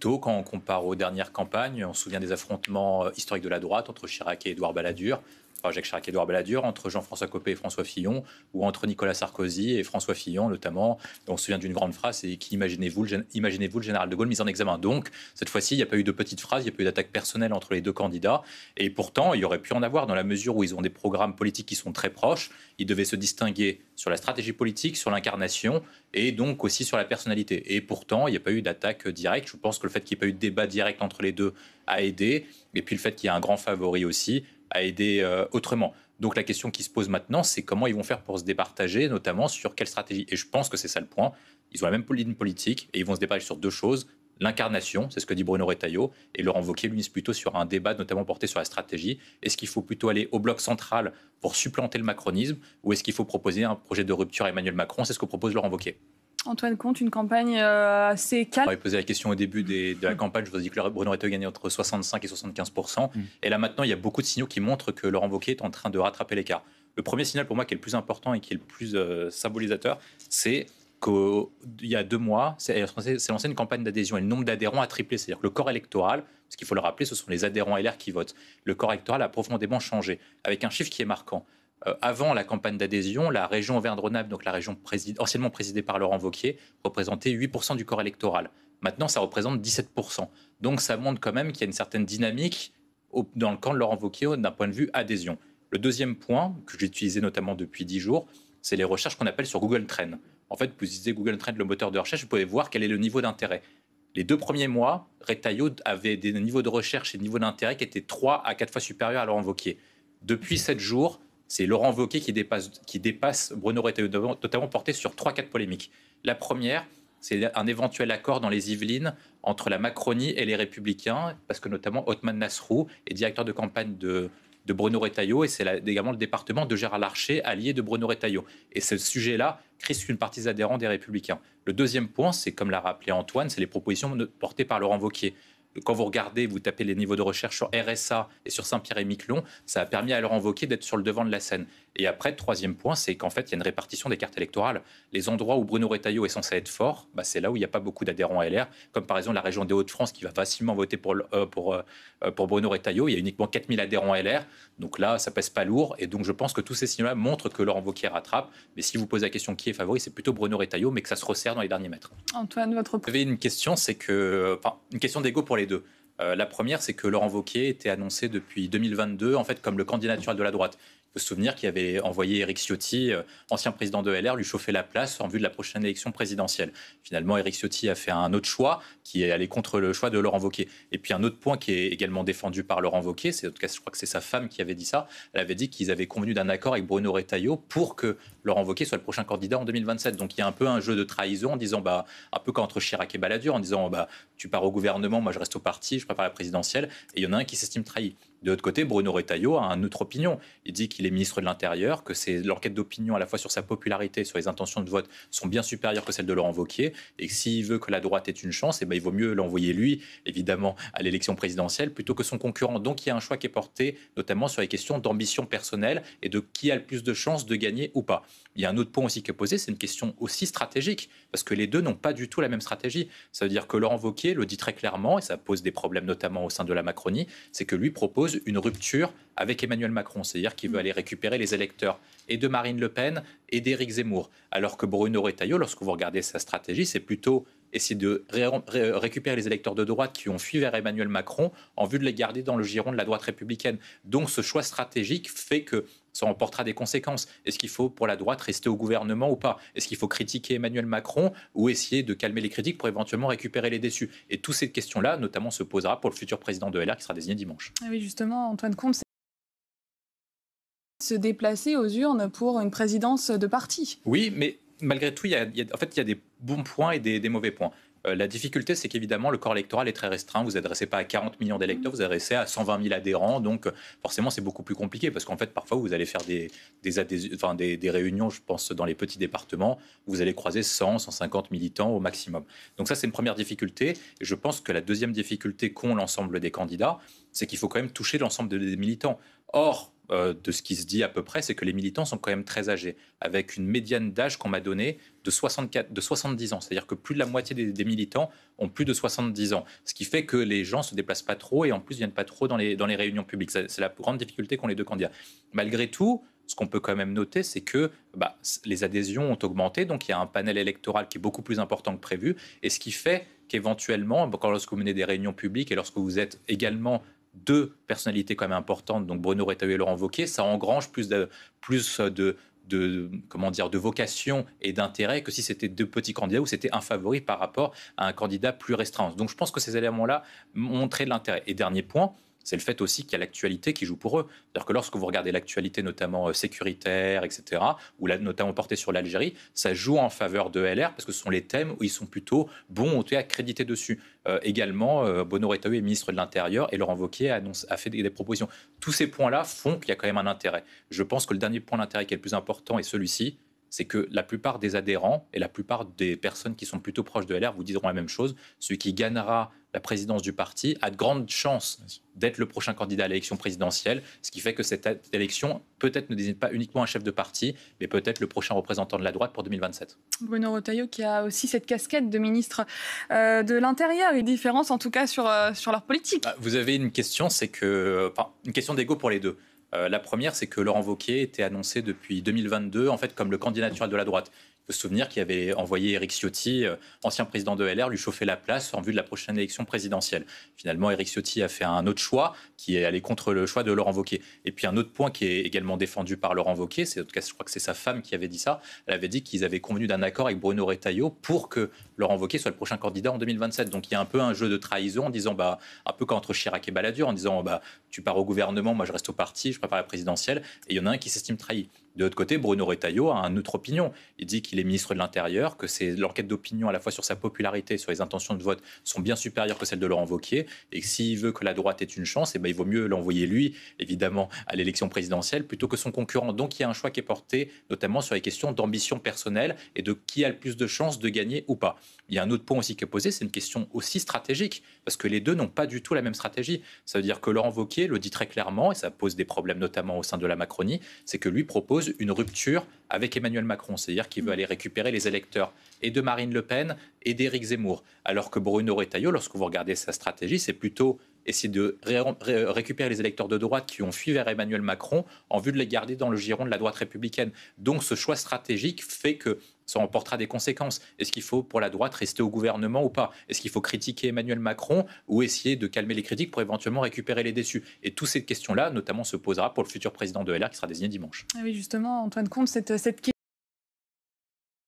tôt quand on compare aux dernières campagnes. On se souvient des affrontements historiques de la droite entre Chirac et Édouard Balladur. Enfin, Jacques Chirac et Édouard Balladur, entre Jean-François Copé et François Fillon, ou entre Nicolas Sarkozy et François Fillon notamment. On se souvient d'une grande phrase, c'est qui imaginez-vous le général de Gaulle mis en examen. Donc cette fois-ci, il n'y a pas eu de petites phrases, il n'y a pas eu d'attaque personnelle entre les deux candidats. Et pourtant, il y aurait pu en avoir dans la mesure où ils ont des programmes politiques qui sont très proches. Ils devaient se distinguer sur la stratégie politique, sur l'incarnation et donc aussi sur la personnalité. Et pourtant, il n'y a pas eu d'attaque directe. Je pense que le fait qu'il n'y ait pas eu de débat direct entre les deux a aidé. Et puis le fait qu'il y ait un grand favori aussi a aidé autrement. Donc la question qui se pose maintenant, c'est comment ils vont faire pour se départager, notamment sur quelle stratégie. Et je pense que c'est ça le point. Ils ont la même ligne politique et ils vont se départager sur deux choses. L'incarnation, c'est ce que dit Bruno Retailleau, et Laurent Wauquiez, lui, mise plutôt sur un débat notamment porté sur la stratégie. Est-ce qu'il faut plutôt aller au bloc central pour supplanter le macronisme, ou est-ce qu'il faut proposer un projet de rupture à Emmanuel Macron? C'est ce que propose Laurent Wauquiez. Antoine Comte, une campagne assez calme. On avait posé la question au début de la campagne. Je vous ai dit que Bruno Retailleau gagnait entre 65 et 75%. Et là, maintenant, il y a beaucoup de signaux qui montrent que Laurent Wauquiez est en train de rattraper l'écart. Le premier signal, pour moi, qui est le plus important et qui est le plus symbolisateur, c'est qu'il y a 2 mois, c'est lancé une campagne d'adhésion et le nombre d'adhérents a triplé. C'est-à-dire que le corps électoral, parce qu'il faut le rappeler, ce sont les adhérents LR qui votent. Le corps électoral a profondément changé, avec un chiffre qui est marquant. Avant la campagne d'adhésion, la région Auvergne-Rhône-Alpes, donc la région anciennement présidée par Laurent Wauquiez, représentait 8% du corps électoral. Maintenant, ça représente 17%. Donc ça montre quand même qu'il y a une certaine dynamique dans le camp de Laurent Wauquiez d'un point de vue adhésion. Le deuxième point, que j'ai utilisé notamment depuis 10 jours, c'est les recherches qu'on appelle sur Google Trends. En fait, vous utilisez Google Trends, le moteur de recherche, vous pouvez voir quel est le niveau d'intérêt. Les 2 premiers mois, Retailleau avait des niveaux de recherche et des niveaux d'intérêt qui étaient 3 à 4 fois supérieurs à Laurent Wauquiez. Depuis 7 jours, c'est Laurent Wauquiez qui dépasse Bruno Retailleau, notamment porté sur 3-4 polémiques. La première, c'est un éventuel accord dans les Yvelines entre la Macronie et les Républicains, parce que notamment Othman Nasrou est directeur de campagne de Bruno Retailleau, et c'est également le département de Gérard Larcher, allié de Bruno Retailleau. Et ce sujet-là crispe une partie des adhérents des Républicains. Le deuxième point, c'est, comme l'a rappelé Antoine, c'est les propositions portées par Laurent Wauquiez. Quand vous regardez, vous tapez les niveaux de recherche sur RSA et sur Saint-Pierre-et-Miquelon, ça a permis à Laurent Wauquiez d'être sur le devant de la scène. Et après, le troisième point, c'est qu'en fait, il y a une répartition des cartes électorales. Les endroits où Bruno Retailleau est censé être fort, c'est là où il n'y a pas beaucoup d'adhérents à LR, comme par exemple la région des Hauts-de-France qui va facilement voter pour Bruno Retailleau. Il y a uniquement 4000 adhérents à LR, donc là, ça pèse pas lourd. Et donc, je pense que tous ces signaux-là montrent que Laurent Wauquiez rattrape. Mais si vous posez la question qui est favori, c'est plutôt Bruno Retailleau, mais que ça se resserre dans les derniers mètres. Antoine, votre... Vous avez une question, une question d'ego pour les deux. La première, c'est que Laurent Wauquiez était annoncé depuis 2022 en fait comme le candidat naturel de la droite. Il faut se souvenir qu'il avait envoyé Éric Ciotti, ancien président de LR, lui chauffer la place en vue de la prochaine élection présidentielle. Finalement, Éric Ciotti a fait un autre choix qui est allé contre le choix de Laurent Wauquiez. Et puis un autre point qui est également défendu par Laurent Wauquiez, en tout cas je crois que c'est sa femme qui avait dit ça, elle avait dit qu'ils avaient convenu d'un accord avec Bruno Retailleau pour que Laurent Wauquiez soit le prochain candidat en 2027. Donc il y a un peu un jeu de trahison en disant, un peu comme entre Chirac et Balladur, en disant tu pars au gouvernement, moi je reste au parti, je prépare la présidentielle, et il y en a un qui s'estime trahi. De l'autre côté, Bruno Retailleau a une autre opinion. Il dit qu'il est ministre de l'Intérieur, que l'enquête d'opinion à la fois sur sa popularité et sur les intentions de vote sont bien supérieures que celles de Laurent Wauquiez, et que s'il veut que la droite ait une chance, il vaut mieux l'envoyer lui, évidemment, à l'élection présidentielle, plutôt que son concurrent. Donc il y a un choix qui est porté, notamment sur les questions d'ambition personnelle et de qui a le plus de chances de gagner ou pas. Il y a un autre point aussi qui est posé, c'est une question aussi stratégique, parce que les deux n'ont pas du tout la même stratégie. Ça veut dire que Laurent Wauquiez le dit très clairement, et ça pose des problèmes notamment au sein de la Macronie, c'est que lui propose une rupture avec Emmanuel Macron, c'est-à-dire qu'il veut aller récupérer les électeurs et de Marine Le Pen et d'Éric Zemmour. Alors que Bruno Retailleau, lorsque vous regardez sa stratégie, c'est plutôt essayer de récupérer les électeurs de droite qui ont fui vers Emmanuel Macron en vue de les garder dans le giron de la droite républicaine. Donc ce choix stratégique fait que ça emportera des conséquences. Est-ce qu'il faut pour la droite rester au gouvernement ou pas? Est-ce qu'il faut critiquer Emmanuel Macron ou essayer de calmer les critiques pour éventuellement récupérer les déçus? Et toutes ces questions-là, notamment, se posera pour le futur président de LR qui sera désigné dimanche. Oui, justement, Antoine Comte, se déplacer aux urnes pour une présidence de parti. Oui, mais malgré tout, il y a des bons points et des mauvais points. La difficulté, c'est qu'évidemment, le corps électoral est très restreint. Vous adressez pas à 40 millions d'électeurs, vous adressez à 120 000 adhérents. Donc, forcément, c'est beaucoup plus compliqué parce qu'en fait, parfois, vous allez faire des réunions, je pense, dans les petits départements, où vous allez croiser 100, 150 militants au maximum. Donc ça, c'est une première difficulté. Et je pense que la deuxième difficulté qu'ont l'ensemble des candidats, c'est qu'il faut quand même toucher l'ensemble des militants. Or, de ce qui se dit à peu près, c'est que les militants sont quand même très âgés, avec une médiane d'âge qu'on m'a donnée de 70 ans. C'est-à-dire que plus de la moitié des militants ont plus de 70 ans. Ce qui fait que les gens ne se déplacent pas trop et en plus ne viennent pas trop dans les réunions publiques. C'est la grande difficulté qu'ont les deux candidats. Malgré tout, ce qu'on peut quand même noter, c'est que les adhésions ont augmenté, donc il y a un panel électoral qui est beaucoup plus important que prévu, et ce qui fait qu'éventuellement, lorsque vous menez des réunions publiques et lorsque vous êtes également deux personnalités quand même importantes, donc Bruno Retailleau et Laurent Wauquiez, ça engrange plus de vocation et d'intérêt que si c'était deux petits candidats ou c'était un favori par rapport à un candidat plus restreint. Donc je pense que ces éléments-là montraient de l'intérêt. Et dernier point, c'est le fait aussi qu'il y a l'actualité qui joue pour eux. C'est-à-dire que lorsque vous regardez l'actualité, notamment sécuritaire, etc., ou notamment portée sur l'Algérie, ça joue en faveur de LR parce que ce sont les thèmes où ils sont plutôt bons, en tout cas accrédités dessus. Également, Bruno Retailleau est ministre de l'Intérieur et Laurent Wauquiez a fait des propositions. Tous ces points-là font qu'il y a quand même un intérêt. Je pense que le dernier point d'intérêt qui est le plus important est celui-ci, c'est que la plupart des adhérents et la plupart des personnes qui sont plutôt proches de LR vous diront la même chose. Celui qui gagnera la présidence du parti a de grandes chances d'être le prochain candidat à l'élection présidentielle, ce qui fait que cette élection peut-être ne désigne pas uniquement un chef de parti, mais peut-être le prochain représentant de la droite pour 2027. Bruno Retailleau qui a aussi cette casquette de ministre de l'Intérieur, et différence en tout cas sur leur politique. Vous avez une question, une question d'ego pour les deux. La première, c'est que Laurent Wauquiez était annoncé depuis 2022 en fait comme le candidat naturel de la droite. Il faut se souvenir qu'il avait envoyé Éric Ciotti, ancien président de LR, lui chauffer la place en vue de la prochaine élection présidentielle. Finalement, Éric Ciotti a fait un autre choix qui est allé contre le choix de Laurent Wauquiez. Et puis un autre point qui est également défendu par Laurent Wauquiez, en tout cas je crois que c'est sa femme qui avait dit ça, elle avait dit qu'ils avaient convenu d'un accord avec Bruno Retailleau pour que Laurent Wauquiez soit le prochain candidat en 2027. Donc il y a un peu un jeu de trahison en disant, un peu comme entre Chirac et Balladur, en disant tu pars au gouvernement, moi je reste au parti, je prépare la présidentielle, et il y en a un qui s'estime trahi. De l'autre côté, Bruno Retailleau a une autre opinion. Il dit qu'il est ministre de l'Intérieur, que l'enquête d'opinion à la fois sur sa popularité et sur les intentions de vote sont bien supérieures que celles de Laurent Wauquiez, et que s'il veut que la droite ait une chance, il vaut mieux l'envoyer lui, évidemment, à l'élection présidentielle, plutôt que son concurrent. Donc il y a un choix qui est porté, notamment sur les questions d'ambition personnelle et de qui a le plus de chances de gagner ou pas. Il y a un autre point aussi qui est posé, c'est une question aussi stratégique, parce que les deux n'ont pas du tout la même stratégie. Ça veut dire que Laurent Wauquiez le dit très clairement, et ça pose des problèmes notamment au sein de la Macronie, c'est que lui propose une rupture avec Emmanuel Macron, c'est-à-dire qu'il veut aller récupérer les électeurs et de Marine Le Pen et d'Éric Zemmour. Alors que Bruno Retailleau, lorsque vous regardez sa stratégie, c'est plutôt essayer de récupérer les électeurs de droite qui ont fui vers Emmanuel Macron en vue de les garder dans le giron de la droite républicaine. Donc ce choix stratégique fait que ça emportera des conséquences. Est-ce qu'il faut pour la droite rester au gouvernement ou pas? Est-ce qu'il faut critiquer Emmanuel Macron ou essayer de calmer les critiques pour éventuellement récupérer les déçus? Et toutes ces questions-là, notamment, se posera pour le futur président de LR qui sera désigné dimanche. Ah oui, justement, Antoine Comte, cette question